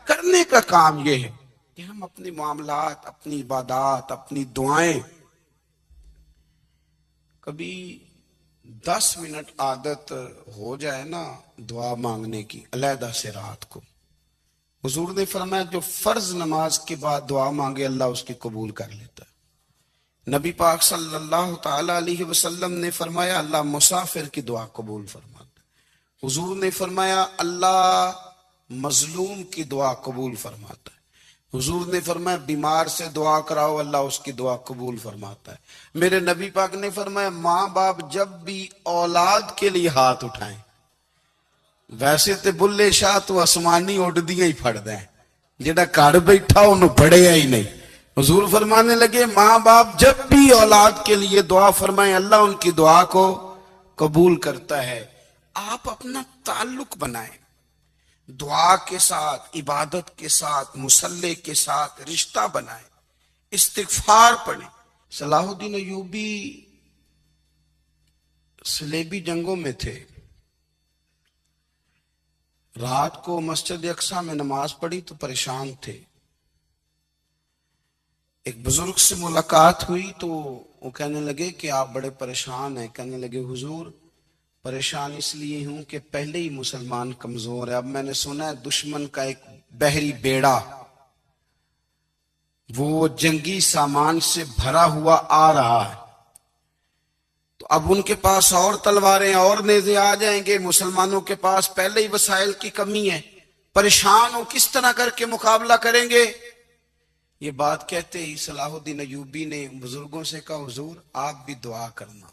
کرنے کا کام یہ ہے کہ ہم اپنے معاملات، اپنی عبادات، اپنی دعائیں کبھی 10 منٹ عادت ہو جائے نا دعا مانگنے کی علیحدہ سے رات کو. حضور نے فرمایا جو فرض نماز کے بعد دعا مانگے اللہ اس کی قبول کر لیتا ہے. نبی پاک صلی اللہ تعالی علیہ وسلم نے فرمایا اللہ مسافر کی دعا قبول فرماتا ہے. حضور نے فرمایا اللہ مظلوم کی دعا قبول فرماتا ہے. حضور نے فرمایا بیمار سے دعا کراؤ اللہ اس کی دعا قبول فرماتا ہے. میرے نبی پاک نے فرمایا ماں باپ جب بھی اولاد کے لیے ہاتھ اٹھائیں، ویسے تے بلے شاہ تو آسمانی اڈ دیا ہی پھڑ دیں، جڑا گھر بیٹھا انہوں بڑھیا ہی نہیں. حضور فرمانے لگے ماں باپ جب بھی اولاد کے لیے دعا فرمائیں اللہ ان کی دعا کو قبول کرتا ہے. آپ اپنا تعلق بنائیں دعا کے ساتھ، عبادت کے ساتھ، مصلی کے ساتھ رشتہ بنائیں، استغفار پڑھیں. صلاح الدین ایوبی صلیبی جنگوں میں تھے، رات کو مسجد اقصی میں نماز پڑھی تو پریشان تھے. ایک بزرگ سے ملاقات ہوئی تو وہ کہنے لگے کہ آپ بڑے پریشان ہیں. کہنے لگے حضور پریشان اس لیے ہوں کہ پہلے ہی مسلمان کمزور ہے، اب میں نے سنا ہے دشمن کا ایک بحری بیڑا وہ جنگی سامان سے بھرا ہوا آ رہا ہے، تو اب ان کے پاس اور تلواریں اور نیزے آ جائیں گے، مسلمانوں کے پاس پہلے ہی وسائل کی کمی ہے، پریشان ہو کس طرح کر کے مقابلہ کریں گے. یہ بات کہتے ہی صلاح الدین ایوبی نے بزرگوں سے کہا حضور آپ بھی دعا کرنا،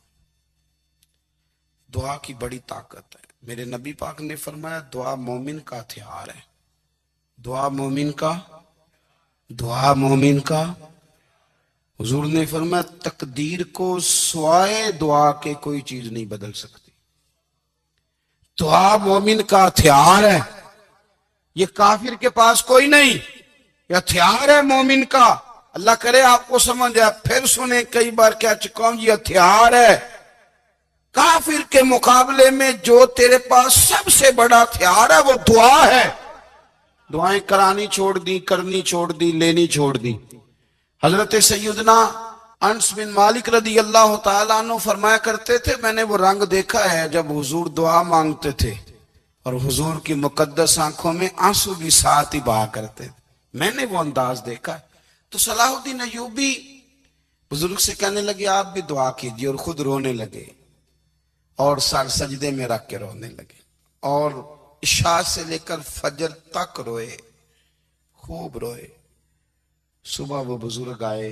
دعا کی بڑی طاقت ہے. میرے نبی پاک نے فرمایا دعا مومن کا ہتھیار ہے، دعا مومن کا. حضور نے فرمایا تقدیر کو سوائے دعا کے کوئی چیز نہیں بدل سکتی. دعا مومن کا ہتھیار ہے، یہ کافر کے پاس کوئی نہیں، یہ ہتھیار ہے مومن کا. اللہ کرے آپ کو سمجھ آئے. پھر سنیں کئی بار کہہ چکا ہوں یہ ہتھیار ہے. کافر کے مقابلے میں جو تیرے پاس سب سے بڑا ہتھیار ہے وہ دعا ہے. دعائیں کرانی چھوڑ دی، کرنی چھوڑ دی، لینی چھوڑ دی. حضرت سیدنا انس بن مالک رضی اللہ تعالیٰ عنہ فرمایا کرتے تھے میں نے وہ رنگ دیکھا ہے جب حضور دعا مانگتے تھے اور حضور کی مقدس آنکھوں میں آنسو بھی ساتھ ہی بہا کرتے تھے، میں نے وہ انداز دیکھا. تو صلاح الدین ایوبی بزرگ سے کہنے لگے آپ بھی دعا کیجیے، اور خود رونے لگے اور سر سجدے میں رکھ کے رونے لگے اور عشاء سے لے کر فجر تک روئے، خوب روئے. صبح وہ بزرگ آئے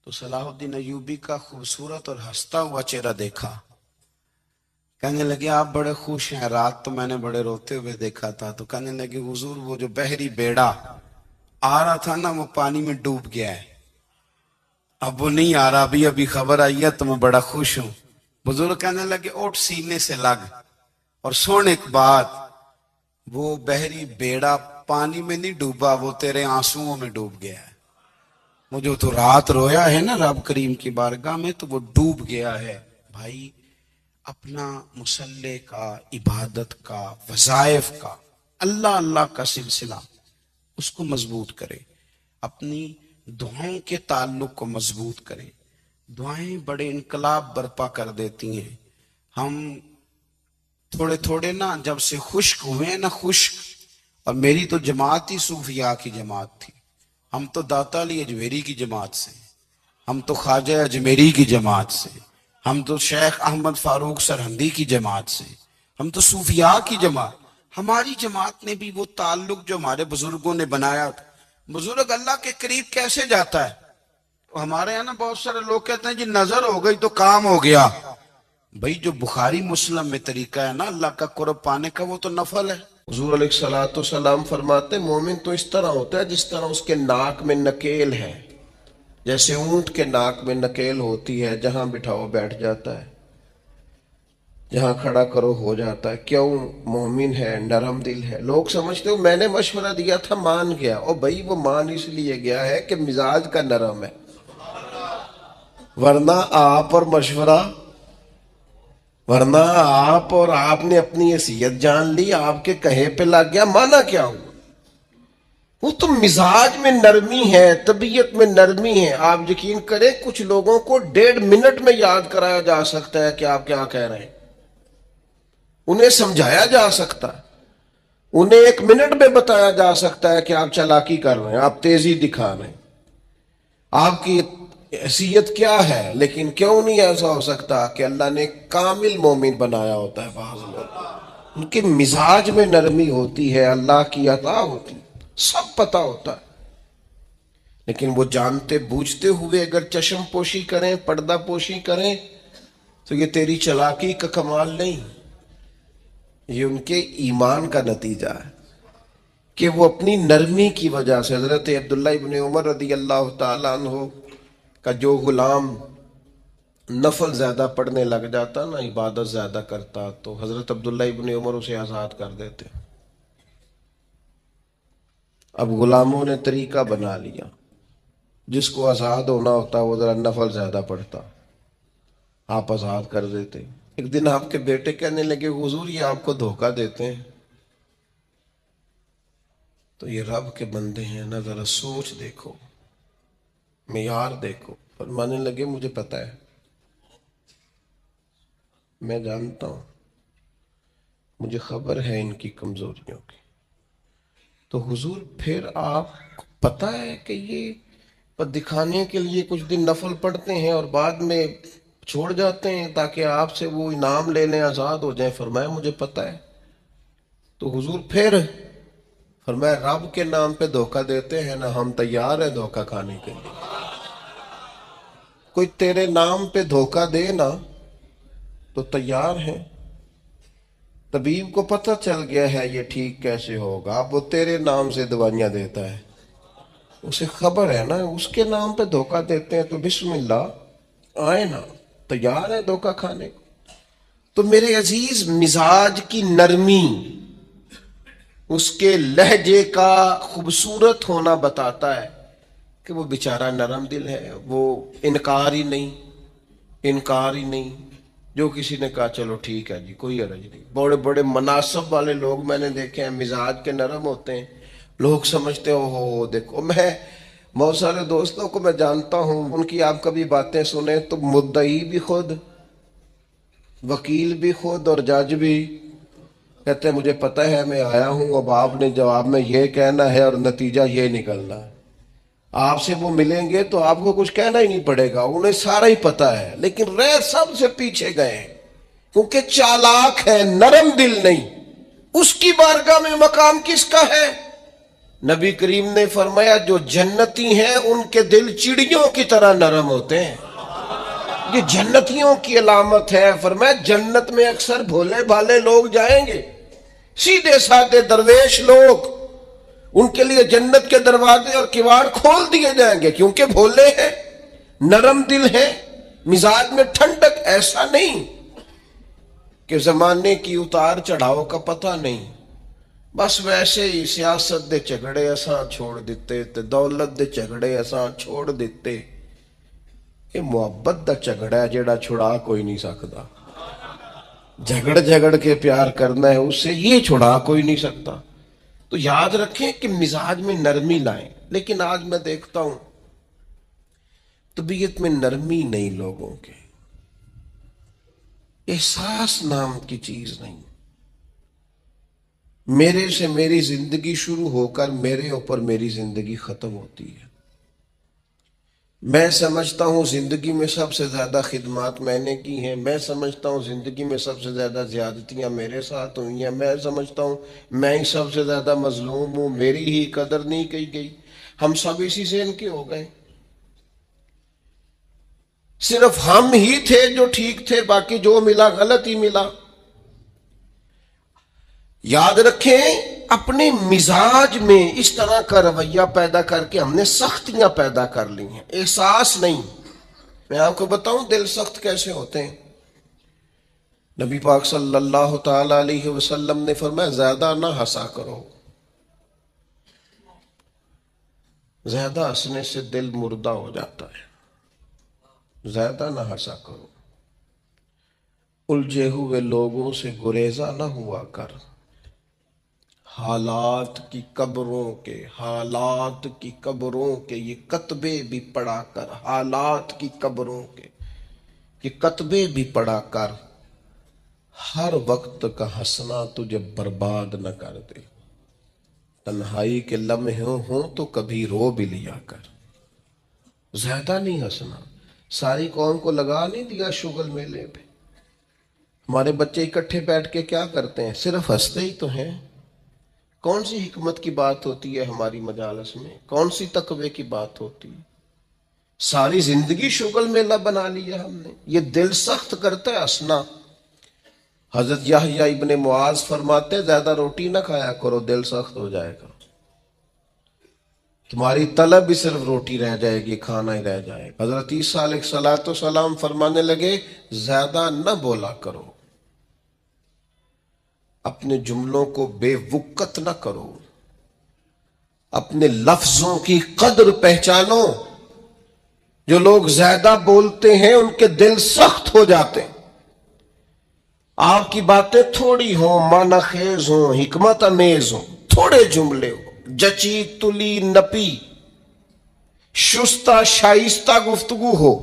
تو صلاح الدین ایوبی کا خوبصورت اور ہنستا ہوا چہرہ دیکھا. کہنے لگے آپ بڑے خوش ہیں، رات تو میں نے بڑے روتے ہوئے دیکھا تھا. تو کہنے لگے حضور وہ جو بحری بیڑا آ رہا تھا نا وہ پانی میں ڈوب گیا ہے، اب وہ نہیں آ رہا، ابھی خبر آئی ہے تو میں بڑا خوش ہوں. بزرگ کہنے لگے اٹھ سینے سے لگ اور سن ایک بات، وہ بحری بیڑا پانی میں نہیں ڈوبا، وہ تیرے آنسوؤں میں ڈوب گیا ہے. وہ جو تو رات رویا ہے نا رب کریم کی بارگاہ میں تو وہ ڈوب گیا ہے. بھائی اپنا مصلی کا، عبادت کا، وظائف کا، اللہ اللہ کا سلسلہ اس کو مضبوط کرے، اپنی دعاؤں کے تعلق کو مضبوط کریں. دعائیں بڑے انقلاب برپا کر دیتی ہیں. ہم تھوڑے تھوڑے نا جب سے خشک ہوئے نا، خشک، اور میری تو جماعت ہی صوفیاء کی جماعت تھی. ہم تو داتا علی اجمیری کی جماعت سے، ہم تو خواجہ اجمیری کی جماعت سے، ہم تو شیخ احمد فاروق سرہندی کی جماعت سے، ہم تو صوفیاء کی جماعت. ہماری جماعت نے بھی وہ تعلق جو ہمارے بزرگوں نے بنایا تھا. بزرگ اللہ کے قریب کیسے جاتا ہے؟ ہمارے یہاں نا بہت سارے لوگ کہتے ہیں جی نظر ہو گئی تو کام ہو گیا. بھائی جو بخاری مسلم میں طریقہ ہے نا اللہ کا قرب پانے کا وہ تو نفل ہے. حضور علیہ الصلوۃ والسلام فرماتے مومن تو اس طرح ہوتا ہے جس طرح اس کے ناک میں نکیل ہے، جیسے اونٹ کے ناک میں نکیل ہوتی ہے، جہاں بٹھاؤ بیٹھ جاتا ہے، جہاں کھڑا کرو ہو جاتا ہے. کیوں؟ مومن ہے، نرم دل ہے. لوگ سمجھتے ہو میں نے مشورہ دیا تھا مان گیا، اور بھائی وہ مان اس لیے گیا ہے کہ مزاج کا نرم ہے، ورنہ آپ اور مشورہ ورنہ آپ اور آپ نے اپنی حیثیت جان لی، آپ کے کہے پہ لگ گیا، مانا کیا ہوا؟ وہ تو مزاج میں نرمی ہے، طبیعت میں نرمی ہے. آپ یقین کریں کچھ لوگوں کو 1.5 منٹ میں یاد کرایا جا سکتا ہے کہ آپ کیا کہہ رہے ہیں، انہیں سمجھایا جا سکتا ہے، انہیں 1 منٹ میں بتایا جا سکتا ہے کہ آپ چالاکی کر رہے ہیں، آپ تیزی دکھا رہے ہیں، آپ کی حیثیت کیا ہے. لیکن کیوں نہیں ایسا ہو سکتا کہ اللہ نے کامل مومن بنایا ہوتا ہے، بعض لوگ ان کے مزاج میں نرمی ہوتی ہے، اللہ کی عطا ہوتی ہے، سب پتہ ہوتا ہے. لیکن وہ جانتے بوجھتے ہوئے اگر چشم پوشی کریں، پردہ پوشی کریں، تو یہ تیری چالاکی کا کمال نہیں، یہ ان کے ایمان کا نتیجہ ہے کہ وہ اپنی نرمی کی وجہ سے. حضرت عبداللہ ابن عمر رضی اللہ تعالیٰ عنہ کا جو غلام نفل زیادہ پڑھنے لگ جاتا نا، عبادت زیادہ کرتا، تو حضرت عبداللہ ابن عمر اسے آزاد کر دیتے. اب غلاموں نے طریقہ بنا لیا، جس کو آزاد ہونا ہوتا وہ ذرا نفل زیادہ پڑھتا، آپ آزاد کر دیتے. ایک دن آپ کے بیٹے کہنے لگے حضور یہ آپ کو دھوکہ دیتے ہیں. تو یہ رب کے بندے ہیں نا، ذرا سوچ دیکھو، معیار دیکھو. فرمانے لگے مجھے پتہ ہے، میں جانتا ہوں، مجھے خبر ہے ان کی کمزوریوں کی. تو حضور پھر آپ کو پتہ ہے کہ یہ دکھانے کے لیے کچھ دن نفل پڑھتے ہیں اور بعد میں چھوڑ جاتے ہیں تاکہ آپ سے وہ انعام لے لیں، آزاد ہو جائیں. فرمایا مجھے پتہ ہے. تو حضور پھر فرمایا رب کے نام پہ دھوکہ دیتے ہیں نا، ہم تیار ہیں دھوکہ کھانے کے لیے. کوئی تیرے نام پہ دھوکہ دے نا تو تیار ہیں. طبیب کو پتہ چل گیا ہے یہ ٹھیک کیسے ہوگا، اب وہ تیرے نام سے دوائیاں دیتا ہے، اسے خبر ہے نا اس کے نام پہ دھوکہ دیتے ہیں، تو بسم اللہ آئے نا، تیار ہے دھوکہ کھانے کو. تو میرے عزیز مزاج کی نرمی، اس کے لہجے کا خوبصورت ہونا بتاتا ہے کہ وہ بیچارہ نرم دل ہے. وہ انکار ہی نہیں. جو کسی نے کہا چلو ٹھیک ہے جی کوئی حرج نہیں. بڑے بڑے مناصب والے لوگ میں نے دیکھے ہیں مزاج کے نرم ہوتے ہیں، لوگ سمجھتے ہو دیکھو. میں بہت سارے دوستوں کو میں جانتا ہوں، ان کی آپ کبھی باتیں سنیں تو مدعی بھی خود، وکیل بھی خود اور جج بھی کہتے ہیں مجھے پتہ ہے میں آیا ہوں، اب آپ نے جواب میں یہ کہنا ہے اور نتیجہ یہ نکلنا ہے. آپ سے وہ ملیں گے تو آپ کو کچھ کہنا ہی نہیں پڑے گا، انہیں سارا ہی پتہ ہے. لیکن رہ سب سے پیچھے گئے ہیں کیونکہ چالاک ہے، نرم دل نہیں. اس کی بارگاہ میں مقام کس کا ہے؟ نبی کریم نے فرمایا جو جنتی ہیں ان کے دل چڑیوں کی طرح نرم ہوتے ہیں. یہ جنتیوں کی علامت ہے. فرمایا جنت میں اکثر بھولے بھالے لوگ جائیں گے، سیدھے سادے درویش لوگ، ان کے لیے جنت کے دروازے اور کواڑ کھول دیے جائیں گے کیونکہ بھولے ہیں، نرم دل ہیں، مزاج میں ٹھنڈک. ایسا نہیں کہ زمانے کی اتار چڑھاؤ کا پتہ نہیں، بس ویسے ہی سیاست دے جھگڑے اساں چھوڑ دیتے تے دولت دے جھگڑے اساں چھوڑ دیتے. یہ محبت دا جھگڑا ہے جیڑا چھڑا کوئی نہیں سکتا. جھگڑ کے پیار کرنا ہے اس سے، یہ چھڑا کوئی نہیں سکتا. تو یاد رکھیں کہ مزاج میں نرمی لائیں. لیکن آج میں دیکھتا ہوں طبیعت میں نرمی نہیں لوگوں کے، احساس نام کی چیز نہیں. میرے سے میری زندگی شروع ہو کر میرے اوپر میری زندگی ختم ہوتی ہے. میں سمجھتا ہوں زندگی میں سب سے زیادہ خدمات میں نے کی ہیں، میں سمجھتا ہوں زندگی میں سب سے زیادہ زیادتیاں میرے ساتھ ہوئی ہیں، میں سمجھتا ہوں میں ہی سب سے زیادہ مظلوم ہوں، میری ہی قدر نہیں کی گئی. ہم سب اسی سے ان کے ہو گئے. صرف ہم ہی تھے جو ٹھیک تھے، باقی جو ملا غلط ہی ملا. یاد رکھیں اپنے مزاج میں اس طرح کا رویہ پیدا کر کے ہم نے سختیاں پیدا کر لی ہیں، احساس نہیں. میں آپ کو بتاؤں دل سخت کیسے ہوتے ہیں. نبی پاک صلی اللہ تعالی علیہ وسلم نے فرمایا زیادہ نہ ہنسا کرو، زیادہ ہنسنے سے دل مردہ ہو جاتا ہے. زیادہ نہ ہنسا کرو. الجھے ہوئے لوگوں سے گریزا نہ ہوا کر، حالات کی قبروں کے، حالات کی قبروں کے یہ کتبے بھی پڑھا کر، حالات کی قبروں کے یہ کتبے بھی پڑھا کر، ہر وقت کا ہنسنا تجھے برباد نہ کر دے، تنہائی کے لمحے ہوں تو کبھی رو بھی لیا کر، زیادہ نہیں ہنسنا۔ ساری قوم کو لگا نہیں دیا شغل میلے پہ، ہمارے بچے اکٹھے بیٹھ کے کیا کرتے ہیں؟ صرف ہنستے ہی تو ہیں۔ کون سی حکمت کی بات ہوتی ہے ہماری مجالس میں؟ کون سی تقوی کی بات ہوتی ہے؟ ساری زندگی شغل میلہ بنا لیا ہم نے۔ یہ دل سخت کرتا ہے ہنسنا۔ حضرت یحییٰ ابن معاذ فرماتے ہیں زیادہ روٹی نہ کھایا کرو، دل سخت ہو جائے گا، تمہاری طلب بھی صرف روٹی رہ جائے گی، کھانا ہی رہ جائے گا۔ حضرت عیسیٰ علیہ السلام فرمانے لگے زیادہ نہ بولا کرو، اپنے جملوں کو بے وقت نہ کرو، اپنے لفظوں کی قدر پہچانو۔ جو لوگ زیادہ بولتے ہیں ان کے دل سخت ہو جاتے ہیں۔ آپ کی باتیں تھوڑی ہوں، معنی خیز ہوں، حکمت امیز ہوں، تھوڑے جملے ہوں، جچی تلی نپی شستہ شائستہ گفتگو ہو،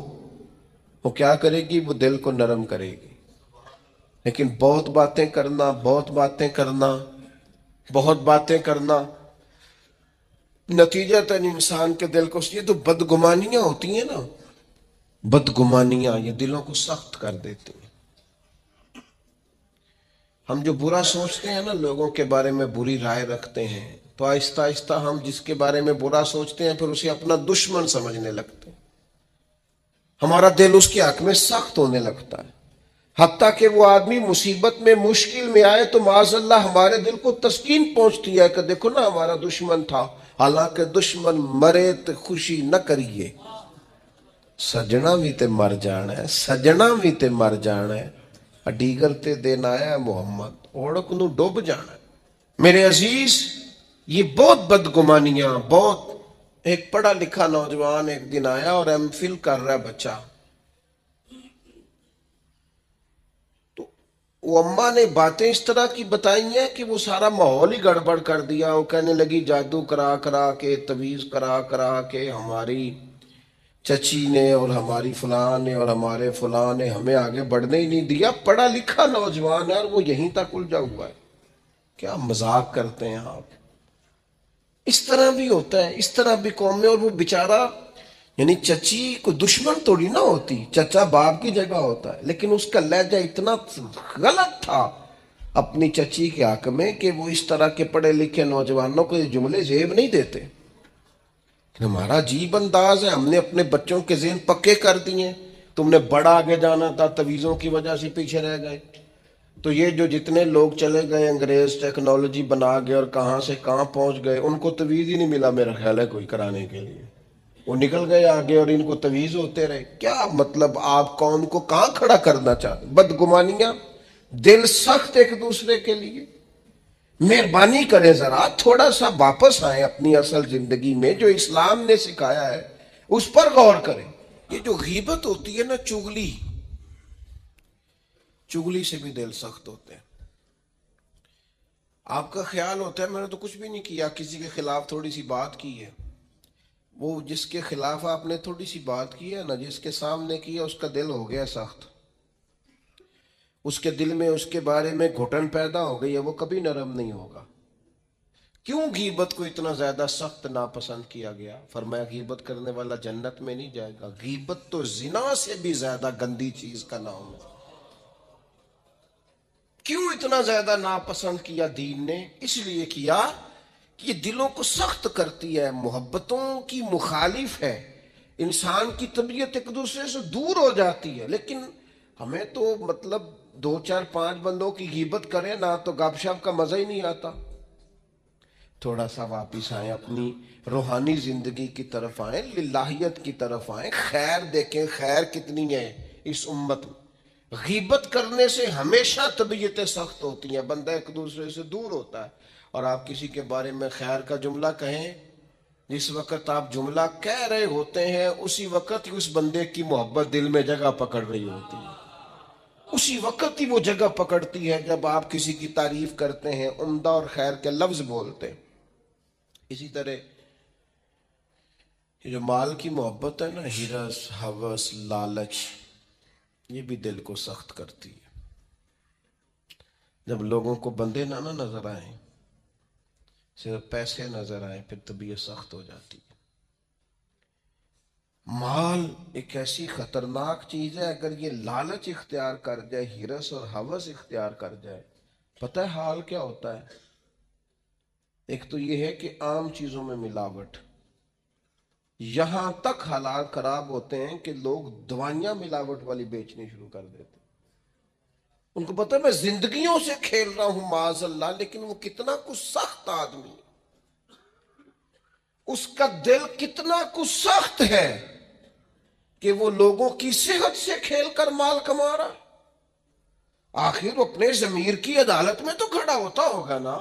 وہ کیا کرے گی؟ وہ دل کو نرم کرے گی۔ لیکن بہت باتیں کرنا، بہت باتیں کرنا، بہت باتیں کرنا، نتیجتاً انسان کے دل کو، یہ تو بدگمانیاں ہوتی ہیں نا، بدگمانیاں یہ دلوں کو سخت کر دیتی ہیں۔ ہم جو برا سوچتے ہیں نا، لوگوں کے بارے میں بری رائے رکھتے ہیں، تو آہستہ آہستہ ہم جس کے بارے میں برا سوچتے ہیں پھر اسے اپنا دشمن سمجھنے لگتے ہیں، ہمارا دل اس کے حق میں سخت ہونے لگتا ہے، حتیٰ کہ وہ آدمی مصیبت میں، مشکل میں آئے تو معاذ اللہ ہمارے دل کو تسکین پہنچتی ہے کہ دیکھو نا ہمارا دشمن تھا، حالانکہ دشمن مرے تو خوشی نہ کریے، سجنا بھی تے مر جانا ہے، سجنا بھی تے مر جانا ہے، اڈیگر تے دین آیا ہے محمد، اوڑک نو ڈوب جانا ہے۔ میرے عزیز، یہ بہت بدگمانیاں، بہت۔ ایک پڑھا لکھا نوجوان ایک دن آیا اور ایم فل کر رہا ہے بچہ، وہ اماں نے باتیں اس طرح کی بتائی ہیں کہ وہ سارا ماحول ہی گڑبڑ کر دیا۔ وہ کہنے لگی جادو کرا کرا کے، تویز کرا کرا کے ہماری چچی نے اور ہماری فلاں نے اور ہمارے فلاں نے ہمیں آگے بڑھنے ہی نہیں دیا۔ پڑھا لکھا نوجوان ہے اور وہ یہیں تک الجھا ہوا ہے۔ کیا مذاق کرتے ہیں آپ؟ اس طرح بھی ہوتا ہے، اس طرح بھی قوم میں۔ اور وہ بیچارہ، یعنی چچی کو دشمن توڑی نہ ہوتی، چچا باپ کی جگہ ہوتا ہے، لیکن اس کا لہجہ اتنا غلط تھا اپنی چچی کے حق میں کہ وہ اس طرح کے پڑھے لکھے نوجوانوں کو یہ جملے زیب نہیں دیتے۔ ہمارا عجیب انداز ہے، ہم نے اپنے بچوں کے ذہن پکے کر دیے۔ تم نے بڑا آگے جانا تھا، تویزوں کی وجہ سے پیچھے رہ گئے۔ تو یہ جو جتنے لوگ چلے گئے، انگریز ٹیکنالوجی بنا گئے اور کہاں سے کہاں پہنچ گئے، ان کو تویز ہی نہیں ملا میرا خیال ہے کوئی کرانے کے لیے۔ وہ نکل گئے آگے اور ان کو تویز ہوتے رہے۔ کیا مطلب آپ قوم کو کہاں کھڑا کرنا چاہتے؟ بدگمانیاں، دل سخت ایک دوسرے کے لیے۔ مہربانی کریں ذرا تھوڑا سا واپس آئیں اپنی اصل زندگی میں، جو اسلام نے سکھایا ہے اس پر غور کریں۔ یہ جو غیبت ہوتی ہے نا، چغلی، چغلی سے بھی دل سخت ہوتے ہیں۔ آپ کا خیال ہوتا ہے میں نے تو کچھ بھی نہیں کیا، کسی کے خلاف تھوڑی سی بات کی ہے، وہ جس کے خلاف آپ نے تھوڑی سی بات کی ہے نا، جس کے سامنے کی ہے، اس کا دل ہو گیا سخت، اس کے دل میں اس کے بارے میں گھٹن پیدا ہو گئی ہے، وہ کبھی نرم نہیں ہوگا۔ کیوں غیبت کو اتنا زیادہ سخت ناپسند کیا گیا؟ فرمایا غیبت کرنے والا جنت میں نہیں جائے گا۔ غیبت تو زنا سے بھی زیادہ گندی چیز کا نام ہے۔ کیوں اتنا زیادہ ناپسند کیا دین نے؟ اس لیے کیا کہ یہ دلوں کو سخت کرتی ہے، محبتوں کی مخالف ہے، انسان کی طبیعت ایک دوسرے سے دور ہو جاتی ہے۔ لیکن ہمیں تو مطلب 2 4 5 بندوں کی غیبت کریں نا تو گپ شپ کا مزہ ہی نہیں آتا۔ تھوڑا سا واپس آئیں، اپنی روحانی زندگی کی طرف آئیں، للہیت کی طرف آئیں، خیر دیکھیں، خیر کتنی ہے اس امت میں۔ غیبت کرنے سے ہمیشہ طبیعتیں سخت ہوتی ہیں، بندہ ایک دوسرے سے دور ہوتا ہے۔ اور آپ کسی کے بارے میں خیر کا جملہ کہیں، جس وقت آپ جملہ کہہ رہے ہوتے ہیں اسی وقت ہی اس بندے کی محبت دل میں جگہ پکڑ رہی ہوتی ہے۔ اسی وقت ہی وہ جگہ پکڑتی ہے جب آپ کسی کی تعریف کرتے ہیں، عمدہ اور خیر کے لفظ بولتے ہیں۔ اسی طرح یہ جو مال کی محبت ہے نا، ہرس، ہوس، لالچ، یہ بھی دل کو سخت کرتی ہے۔ جب لوگوں کو بندے نہ نظر آئیں، صرف پیسے نظر آئیں، پھر طبیعت سخت ہو جاتی ہے۔ مال ایک ایسی خطرناک چیز ہے، اگر یہ لالچ اختیار کر جائے، ہرس اور ہوس اختیار کر جائے، پتہ ہے حال کیا ہوتا ہے؟ ایک تو یہ ہے کہ عام چیزوں میں ملاوٹ، یہاں تک حالات خراب ہوتے ہیں کہ لوگ دوائیاں ملاوٹ والی بیچنی شروع کر دیتے ہیں۔ ان کو پتہ ہے میں زندگیوں سے کھیل رہا ہوں معاذ اللہ، لیکن وہ کتنا کچھ سخت آدمی ہے، اس کا دل کتنا کچھ سخت ہے کہ وہ لوگوں کی صحت سے کھیل کر مال کما رہا۔ آخر وہ اپنے ضمیر کی عدالت میں تو کھڑا ہوتا ہوگا نا،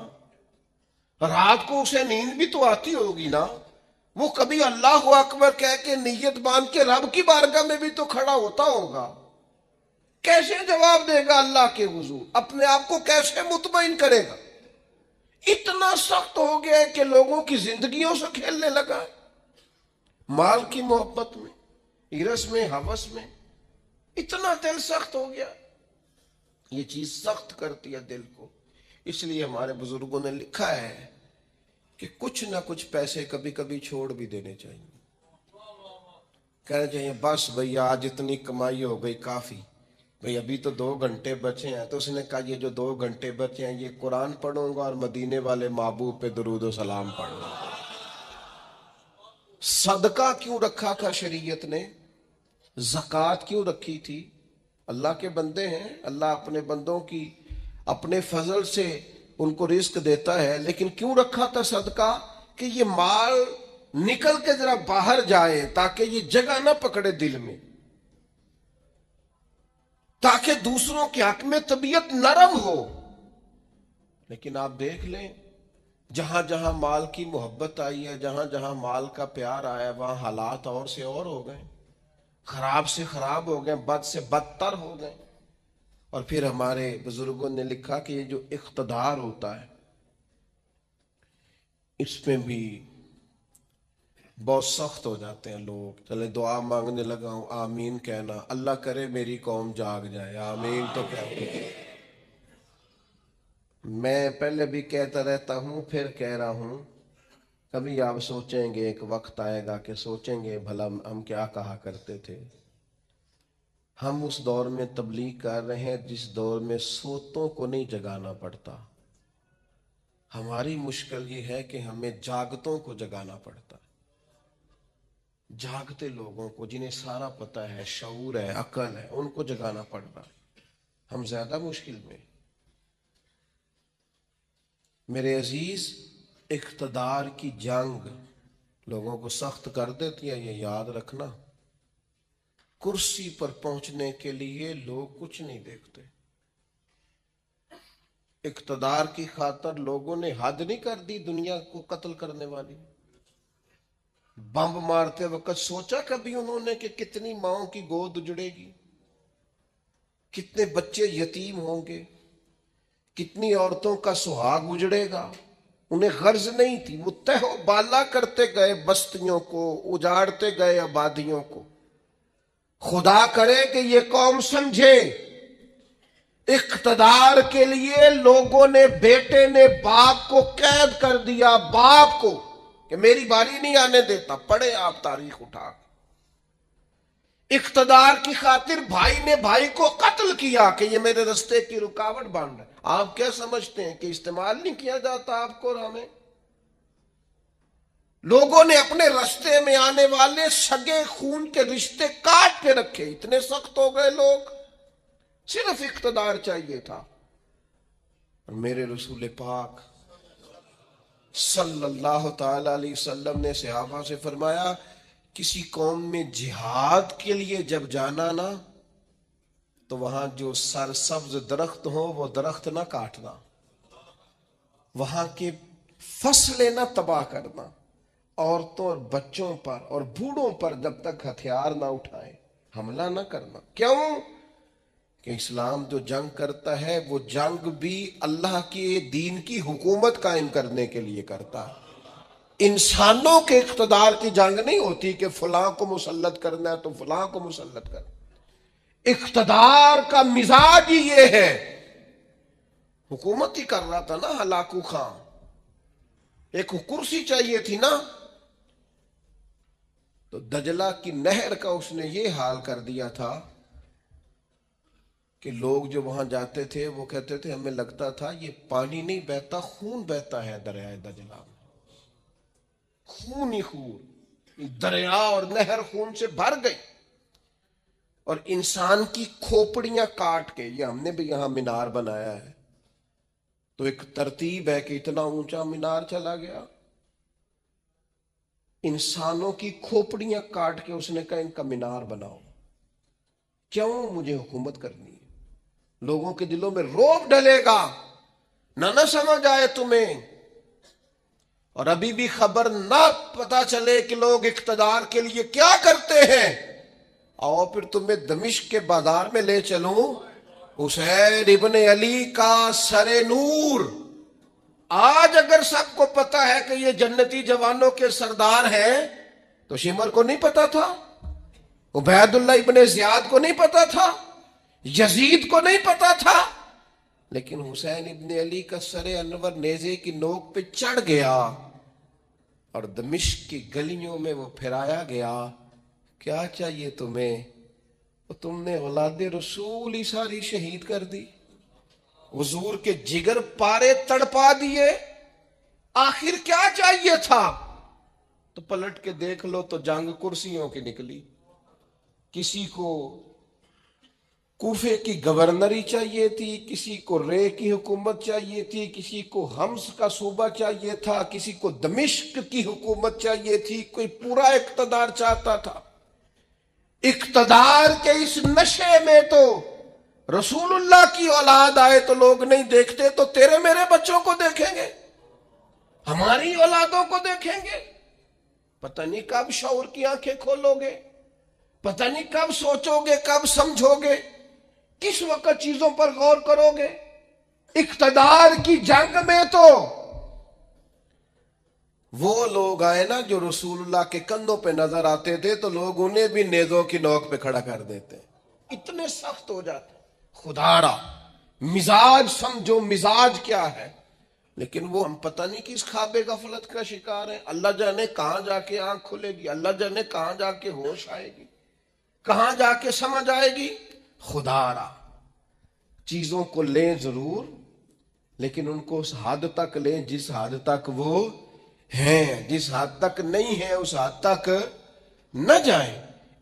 رات کو اسے نیند بھی تو آتی ہوگی نا، وہ کبھی اللہ اکبر کہہ کے نیت باندھ کے رب کی بارگاہ میں بھی تو کھڑا ہوتا ہوگا۔ کیسے جواب دے گا اللہ کے حضور؟ اپنے آپ کو کیسے مطمئن کرے گا؟ اتنا سخت ہو گیا ہے کہ لوگوں کی زندگیوں سے کھیلنے لگا ہے، مال کی محبت میں، ہرس میں، ہوس میں، اتنا دل سخت ہو گیا۔ یہ چیز سخت کرتی ہے دل کو۔ اس لیے ہمارے بزرگوں نے لکھا ہے کہ کچھ نہ کچھ پیسے کبھی کبھی چھوڑ بھی دینے چاہیے، کہنا چاہیے بس بھئی آج اتنی کمائی ہو گئی کافی، بھئی ابھی تو 2 گھنٹے بچے ہیں، تو اس نے کہا یہ جو 2 گھنٹے بچے ہیں یہ قرآن پڑھوں گا اور مدینے والے محبوب پہ درود و سلام پڑھوں گا۔ صدقہ کیوں رکھا تھا شریعت نے؟ زکوٰۃ کیوں رکھی تھی؟ اللہ کے بندے ہیں، اللہ اپنے بندوں کی اپنے فضل سے ان کو رزق دیتا ہے، لیکن کیوں رکھا تھا صدقہ؟ کہ یہ مال نکل کے ذرا باہر جائے تاکہ یہ جگہ نہ پکڑے دل میں، تاکہ دوسروں کے حق میں طبیعت نرم ہو۔ لیکن آپ دیکھ لیں، جہاں جہاں مال کی محبت آئی ہے، جہاں جہاں مال کا پیار آیا، وہاں حالات اور سے اور ہو گئے، خراب سے خراب ہو گئے، بد سے بدتر ہو گئے۔ اور پھر ہمارے بزرگوں نے لکھا کہ یہ جو اقتدار ہوتا ہے، اس میں بھی بہت سخت ہو جاتے ہیں لوگ۔ چلے دعا مانگنے لگا ہوں، آمین کہنا، اللہ کرے میری قوم جاگ جائے، آمین تو کہہ۔ میں پہلے بھی کہتا رہتا ہوں، پھر کہہ رہا ہوں، کبھی آپ سوچیں گے، ایک وقت آئے گا کہ سوچیں گے بھلا ہم کیا کہا کرتے تھے۔ ہم اس دور میں تبلیغ کر رہے ہیں جس دور میں سوتوں کو نہیں جگانا پڑتا۔ ہماری مشکل یہ ہے کہ ہمیں جاگتوں کو جگانا پڑتا ہے، جاگتے لوگوں کو جنہیں سارا پتہ ہے، شعور ہے، عقل ہے، ان کو جگانا پڑ رہا ہے۔ ہم زیادہ مشکل میں۔ میرے عزیز، اقتدار کی جنگ لوگوں کو سخت کر دیتی ہے، یہ یاد رکھنا۔ کرسی پر پہنچنے کے لیے لوگ کچھ نہیں دیکھتے۔ اقتدار کی خاطر لوگوں نے حد نہیں کر دی دنیا کو قتل کرنے والی۔ بم مارتے وقت سوچا کبھی انہوں نے کہ کتنی ماؤں کی گود اجڑے گی، کتنے بچے یتیم ہوں گے، کتنی عورتوں کا سہاگ اجڑے گا؟ انہیں غرض نہیں تھی، وہ تہ و بالا کرتے گئے بستیوں کو، اجاڑتے گئے آبادیوں کو۔ خدا کرے کہ یہ قوم سمجھے، اقتدار کے لیے لوگوں نے، بیٹے نے باپ کو قید کر دیا، باپ کو، کہ میری باری نہیں آنے دیتا۔ پڑھے آپ تاریخ اٹھا کے۔ اقتدار کی خاطر بھائی نے بھائی کو قتل کیا کہ یہ میرے رستے کی رکاوٹ بن رہا ہے۔ آپ کیا سمجھتے ہیں کہ استعمال نہیں کیا جاتا آپ کو اور ہمیں؟ لوگوں نے اپنے رستے میں آنے والے سگے خون کے رشتے کاٹ کے رکھے، اتنے سخت ہو گئے لوگ۔ صرف اقتدار چاہیے تھا۔ اور میرے رسول پاک صلی اللہ تعالی علیہ وسلم نے صحابہ سے فرمایا، کسی قوم میں جہاد کے لیے جب جانا نا، تو وہاں جو سرسبز درخت ہو وہ درخت نہ کاٹنا، وہاں کے فصلیں نہ تباہ کرنا، عورتوں اور بچوں پر اور بوڑھوں پر جب تک ہتھیار نہ اٹھائے حملہ نہ کرنا۔ کیوں؟ کہ اسلام جو جنگ کرتا ہے وہ جنگ بھی اللہ کے دین کی حکومت قائم کرنے کے لیے کرتا ہے. انسانوں کے اقتدار کی جنگ نہیں ہوتی کہ فلاں کو مسلط کرنا ہے تو فلاں کو مسلط کرنا. اقتدار کا مزاج ہی یہ ہے. حکومت ہی کر رہا تھا نا ہلاکو خان, ایک کرسی چاہیے تھی نا, تو دجلہ کی نہر کا اس نے یہ حال کر دیا تھا کہ لوگ جو وہاں جاتے تھے وہ کہتے تھے ہمیں لگتا تھا یہ پانی نہیں بہتا, خون بہتا ہے دریائے دجلہ میں, خون ہی خون, دریا اور نہر خون سے بھر گئی. اور انسان کی کھوپڑیاں کاٹ کے, یہ ہم نے بھی یہاں مینار بنایا ہے تو ایک ترتیب ہے کہ اتنا اونچا مینار چلا گیا. انسانوں کی کھوپڑیاں کاٹ کے اس نے کہا ان کا مینار بناؤ. کیوں؟ مجھے حکومت کرنی ہے. لوگوں کے دلوں میں رعب ڈلے گا, نہ سمجھ آئے تمہیں, اور ابھی بھی خبر نہ پتا چلے کہ لوگ اقتدار کے لیے کیا کرتے ہیں. آؤ پھر تمہیں دمشق کے بازار میں لے چلوں. حسین ابن علی کا سر نور, آج اگر سب کو پتا ہے کہ یہ جنتی جوانوں کے سردار ہیں تو شمر کو نہیں پتا تھا, عبید اللہ ابن زیاد کو نہیں پتا تھا, یزید کو نہیں پتا تھا, لیکن حسین ابن علی کا سر انور نیزے کی نوک پہ چڑھ گیا اور دمشق کی گلیوں میں وہ پھرایا گیا. کیا چاہیے تمہیں؟ تم نے اولاد رسول ہی ساری شہید کر دی, حضور کے جگر پارے تڑپا دیے, آخر کیا چاہیے تھا؟ تو پلٹ کے دیکھ لو تو جنگ کرسیوں کی نکلی. کسی کو کوفے کی گورنری چاہیے تھی, کسی کو رے کی حکومت چاہیے تھی, کسی کو حمص کا صوبہ چاہیے تھا, کسی کو دمشق کی حکومت چاہیے تھی, کوئی پورا اقتدار چاہتا تھا. اقتدار کے اس نشے میں تو رسول اللہ کی اولاد آئے تو لوگ نہیں دیکھتے, تو تیرے میرے بچوں کو دیکھیں گے, ہماری اولادوں کو دیکھیں گے. پتہ نہیں کب شعور کی آنکھیں کھولو گے, پتہ نہیں کب سوچو گے, کب سمجھو گے, کس وقت چیزوں پر غور کرو گے. اقتدار کی جنگ میں تو وہ لوگ آئے نا جو رسول اللہ کے کندھوں پہ نظر آتے تھے تو لوگ انہیں بھی نیزوں کی نوک پہ کھڑا کر دیتے, اتنے سخت ہو جاتے. خدا را مزاج سمجھو, مزاج کیا ہے. لیکن وہ ہم پتہ نہیں کس خواب غفلت کا شکار ہیں. اللہ جانے کہاں جا کے آنکھ کھلے گی, اللہ جانے کہاں جا کے ہوش آئے گی, کہاں جا کے سمجھ آئے گی. خدا را چیزوں کو لیں ضرور, لیکن ان کو اس حد تک لیں جس حد تک وہ ہیں, جس حد تک نہیں ہیں اس حد تک نہ جائیں.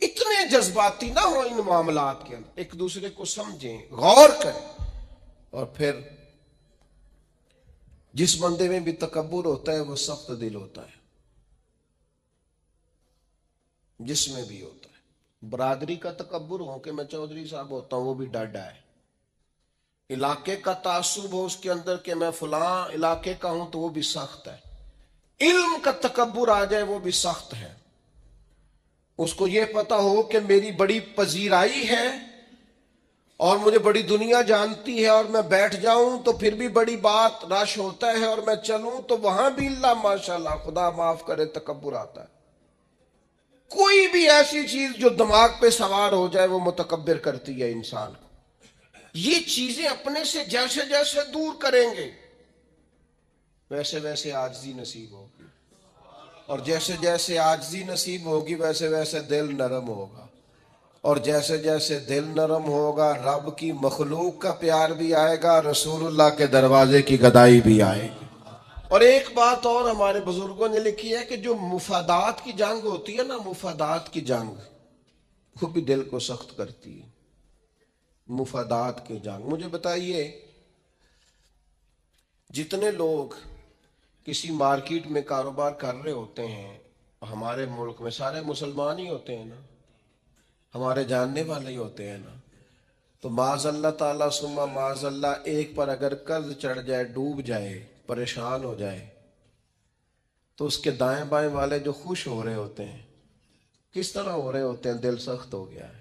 اتنے جذباتی نہ ہو ان معاملات کے اندر, ایک دوسرے کو سمجھیں, غور کریں. اور پھر جس بندے میں بھی تکبر ہوتا ہے وہ سخت دل ہوتا ہے, جس میں بھی ہوتا ہے. برادری کا تکبر ہو کہ میں چودھری صاحب ہوتا ہوں وہ بھی ڈاڈا ہے. علاقے کا تعصب ہو اس کے اندر کہ میں فلاں علاقے کا ہوں تو وہ بھی سخت ہے. علم کا تکبر آ جائے وہ بھی سخت ہے. اس کو یہ پتا ہو کہ میری بڑی پذیرائی ہے اور مجھے بڑی دنیا جانتی ہے, اور میں بیٹھ جاؤں تو پھر بھی بڑی بات رش ہوتا ہے, اور میں چلوں تو وہاں بھی اللہ ماشاءاللہ خدا معاف کرے تکبر آتا ہے. کوئی بھی ایسی چیز جو دماغ پہ سوار ہو جائے وہ متکبر کرتی ہے انسان کو. یہ چیزیں اپنے سے جیسے جیسے دور کریں گے ویسے ویسے عاجزی نصیب ہوگی, اور جیسے جیسے عاجزی نصیب ہوگی ویسے ویسے دل نرم ہوگا, اور جیسے جیسے دل نرم ہوگا رب کی مخلوق کا پیار بھی آئے گا, رسول اللہ کے دروازے کی گدائی بھی آئے گی. اور ایک بات اور ہمارے بزرگوں نے لکھی ہے کہ جو مفادات کی جنگ ہوتی ہے نا, مفادات کی جنگ وہ بھی دل کو سخت کرتی ہے. مفادات کی جنگ. مجھے بتائیے جتنے لوگ کسی مارکیٹ میں کاروبار کر رہے ہوتے ہیں ہمارے ملک میں, سارے مسلمان ہی ہوتے ہیں نا, ہمارے جاننے والے ہی ہوتے ہیں نا, تو معاذ اللہ تعالیٰ ثم معاذ اللہ ایک پر اگر قرض چڑھ جائے, ڈوب جائے, پریشان ہو جائے, تو اس کے دائیں بائیں والے جو خوش ہو رہے ہوتے ہیں کس طرح ہو رہے ہوتے ہیں؟ دل سخت ہو گیا ہے.